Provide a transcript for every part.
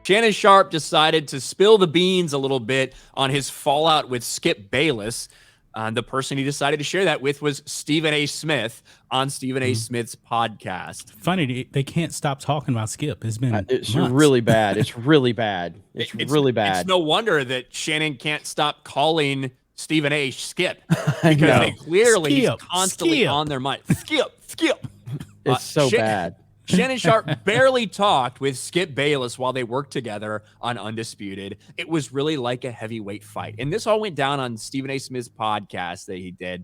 Shannon Sharpe decided to spill the beans a little bit on his fallout with Skip Bayless. The person he decided to share that with was Stephen A. Smith on Stephen A. Smith's podcast. Funny, they can't stop talking about Skip. It's been it's months. really bad. It's really bad. It's really bad. It's no wonder that Shannon can't stop calling Stephen A. Skip, because they clearly he's constantly on their mind. Skip. It's so bad. Shannon Sharpe barely talked with Skip Bayless while they worked together on Undisputed. It was really like a heavyweight fight. And this all went down on Stephen A. Smith's podcast that he did.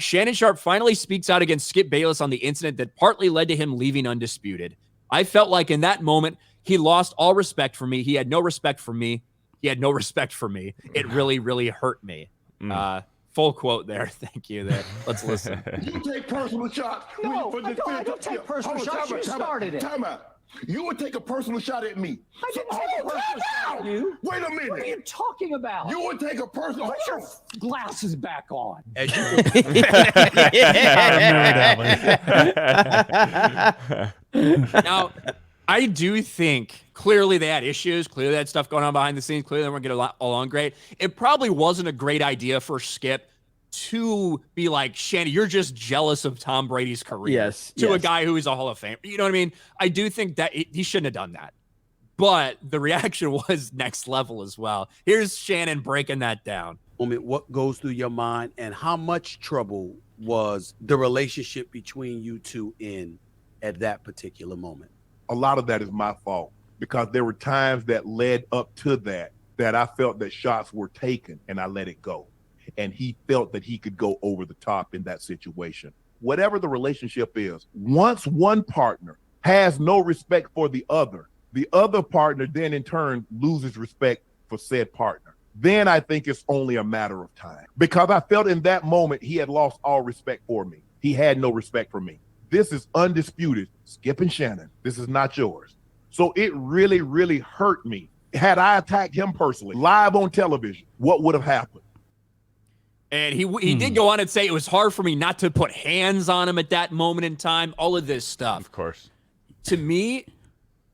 Shannon Sharpe finally speaks out against Skip Bayless on the incident that partly led to him leaving Undisputed. I felt like in that moment, he lost all respect for me. He had no respect for me. He had no respect for me. It really, really hurt me. Full quote there. Thank you there. Let's listen. You take personal shots. No, I don't take personal shots. You started it. Time out. You would take a personal shot at me. I didn't take a personal shot at you. Wait a minute. What are you talking about? You would take a personal. Put your glasses back on. As you Now, I do think clearly they had issues. Clearly they had stuff going on behind the scenes. Clearly they weren't getting along great. It probably wasn't a great idea for Skip to be like, Shannon, you're just jealous of Tom Brady's career. To a guy who is a Hall of Famer. You know what I mean? I do think that he shouldn't have done that. But the reaction was next level as well. Here's Shannon breaking that down. What goes through your mind, and how much trouble was the relationship between you two in at that particular moment? A lot of that is my fault, because there were times that led up to that I felt that shots were taken and I let it go. And he felt that he could go over the top in that situation. Whatever the relationship is, once one partner has no respect for the other partner then in turn loses respect for said partner. Then I think it's only a matter of time, because I felt in that moment he had lost all respect for me. He had no respect for me. This is undisputed. Skip and Shannon, this is not yours. So it really, really hurt me. Had I attacked him personally, live on television, what would have happened? And he did go on and say it was hard for me not to put hands on him at that moment in time, all of this stuff. Of course. To me,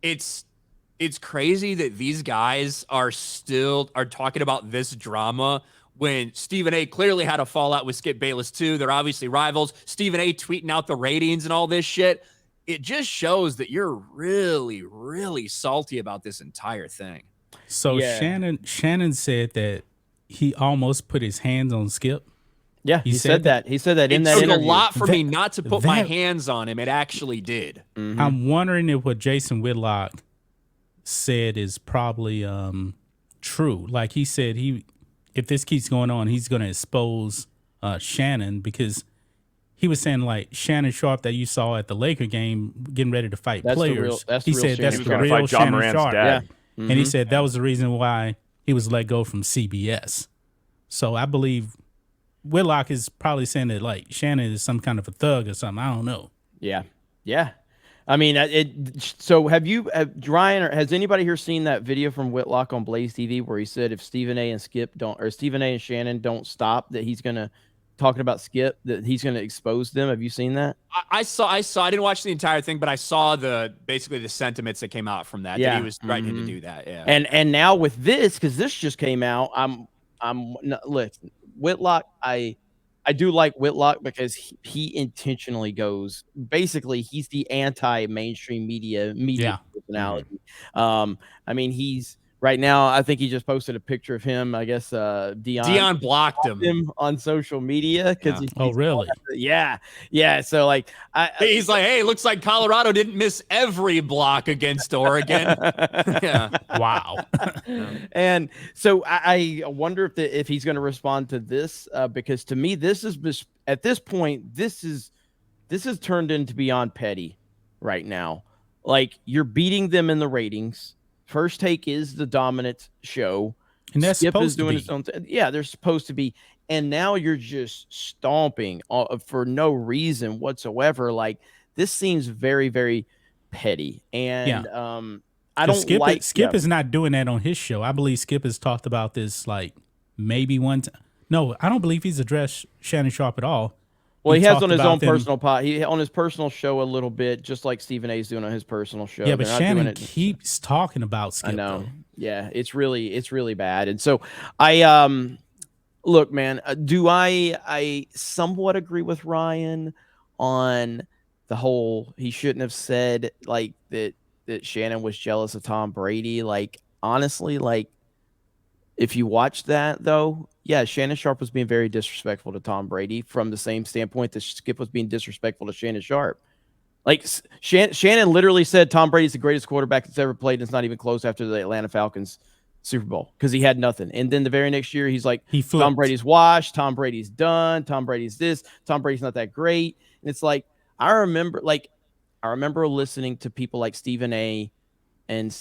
it's crazy that these guys are talking about this drama when Stephen A. clearly had a fallout with Skip Bayless too. They're obviously rivals. Stephen A. tweeting out the ratings and all this shit. It just shows that you're really, really salty about this entire thing. So Shannon said that he almost put his hands on Skip. Yeah, he said that. He said that in that interview. It took a lot for me not to put my hands on him. It actually did. Mm-hmm. I'm wondering if what Jason Whitlock said is probably true. Like he said, if this keeps going on, he's going to expose Shannon, because he was saying like Shannon Sharpe that you saw at the Laker game getting ready to fight players. He said that's the real Shannon Sharpe. Yeah. And he said that was the reason why he was let go from CBS. So I believe Whitlock is probably saying that like Shannon is some kind of a thug or something. I don't know. Yeah. I mean, so Ryan, or has anybody here seen that video from Whitlock on Blaze TV where he said if Stephen A. and Stephen A. and Shannon don't stop, that he's going to talking about Skip, that he's going to expose them? Have you seen that? I saw. I didn't watch the entire thing, but I saw basically the sentiments that came out from that. Yeah. That he was threatening to do that. Yeah. And now with this, because this just came out, listen, Whitlock. I do like Whitlock because he intentionally goes. Basically, he's the anti-mainstream media personality. I mean, he's. Right now, I think he just posted a picture of him. I guess Dion blocked him on social media because he's really? Yeah. So like, he's like, hey, looks like Colorado didn't miss every block against Oregon. Yeah. Wow. And so I wonder if he's going to respond to this because to me, this is at this point, this is turned into beyond petty right now. Like, you're beating them in the ratings. First Take is the dominant show. And that's Skip supposed is doing to be. its own thing. Yeah, they're supposed to be. And now you're just stomping for no reason whatsoever. Like, this seems very, very petty. And I don't Skip is not doing that on his show. I believe Skip has talked about this like maybe one time. No, I don't believe he's addressed Shannon Sharpe at all. Well, he has talked on his about own them- personal pod. He on his personal show a little bit, just like Stephen A's doing on his personal show. Yeah, but They're not doing Shannon it- keeps talking about Skip. I know. Though. Yeah, it's really bad. And so look, man, do I somewhat agree with Ryan on the whole he shouldn't have said like that Shannon was jealous of Tom Brady. Like honestly, like if you watch that though, yeah, Shannon Sharpe was being very disrespectful to Tom Brady from the same standpoint that Skip was being disrespectful to Shannon Sharpe. Like Shannon literally said Tom Brady's the greatest quarterback that's ever played, and it's not even close after the Atlanta Falcons Super Bowl because he had nothing. And then the very next year, he's like, Tom Brady's washed, Tom Brady's done, Tom Brady's this, Tom Brady's not that great. And it's like I remember listening to people like Stephen A. and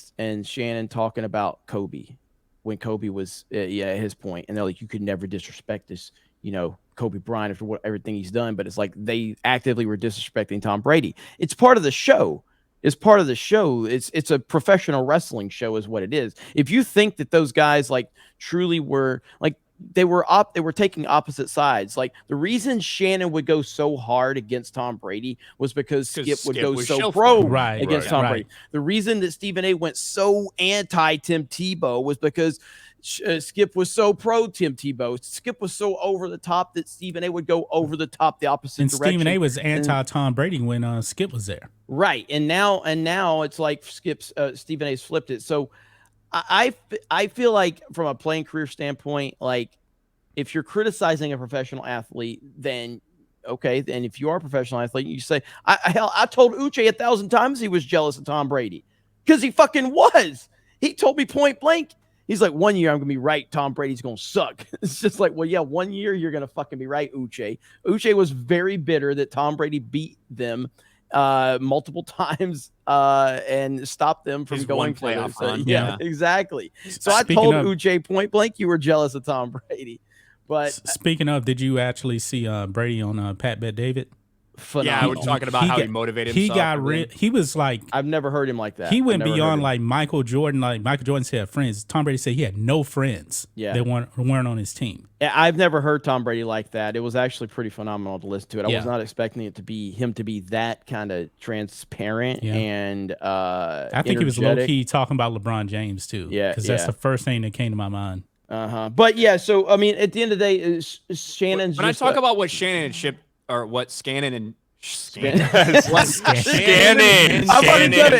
Shannon talking about Kobe when Kobe was at his point, and they're like, you could never disrespect this, Kobe Bryant after everything he's done. But it's like they actively were disrespecting Tom Brady. It's part of the show. It's part of the show. It's a professional wrestling show is what it is. If you think that those guys like truly were like they were taking opposite sides. Like the reason Shannon would go so hard against Tom Brady was because Skip would go so pro against Tom Brady. The reason that Stephen A went so anti Tim Tebow was because Skip was so pro Tim Tebow. Skip was so over the top that Stephen A would go over the top the opposite direction. And Stephen A was anti Tom Brady when Skip was there. Right. And now it's like Stephen A's flipped it. So I feel like from a playing career standpoint, like if you're criticizing a professional athlete, then okay. Then if you are a professional athlete, you say, I told Uche 1,000 times he was jealous of Tom Brady because he fucking was. He told me point blank. He's like, 1 year I'm going to be right. Tom Brady's going to suck. It's just like, well, yeah, 1 year you're going to fucking be right, Uche. Uche was very bitter that Tom Brady beat them multiple times and stopped them from going playoff run. Yeah, exactly. So I told Uche point blank you were jealous of Tom Brady. But speaking of, did you actually see Brady on Pat Bet David? Phenomenal. Yeah, we're talking about how he motivated himself. He was like, I've never heard him like that. He went beyond like Michael Jordan. Like Michael Jordan said, friends. Tom Brady said he had no friends. Yeah, that weren't on his team. Yeah, I've never heard Tom Brady like that. It was actually pretty phenomenal to listen to it. I was not expecting him to be that kind of transparent and I think he was low key talking about LeBron James too. Yeah, because that's the first thing that came to my mind. But yeah, so I mean, at the end of the day, Shannon's. When I talk about what Shannon and Ship or what Scannon and Shannon,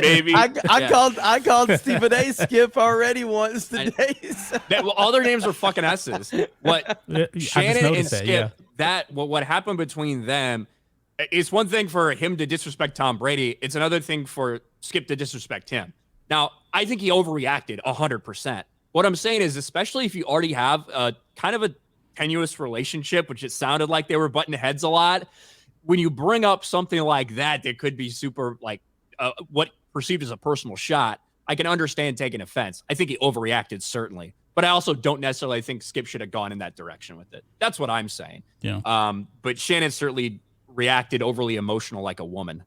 baby. I called Stephen A. Skip already once today. All their names are fucking S's. What Shannon and Skip? What happened between them? It's one thing for him to disrespect Tom Brady. It's another thing for Skip to disrespect him. Now, I think he overreacted 100%. What I'm saying is, especially if you already have a kind of a tenuous relationship, which it sounded like they were butting heads a lot, when you bring up something like that could be super like what perceived as a personal shot, I can understand taking offense. I think he overreacted, certainly. But I also don't necessarily think Skip should have gone in that direction with it. That's what I'm saying. Yeah. But Shannon certainly reacted overly emotional like a woman.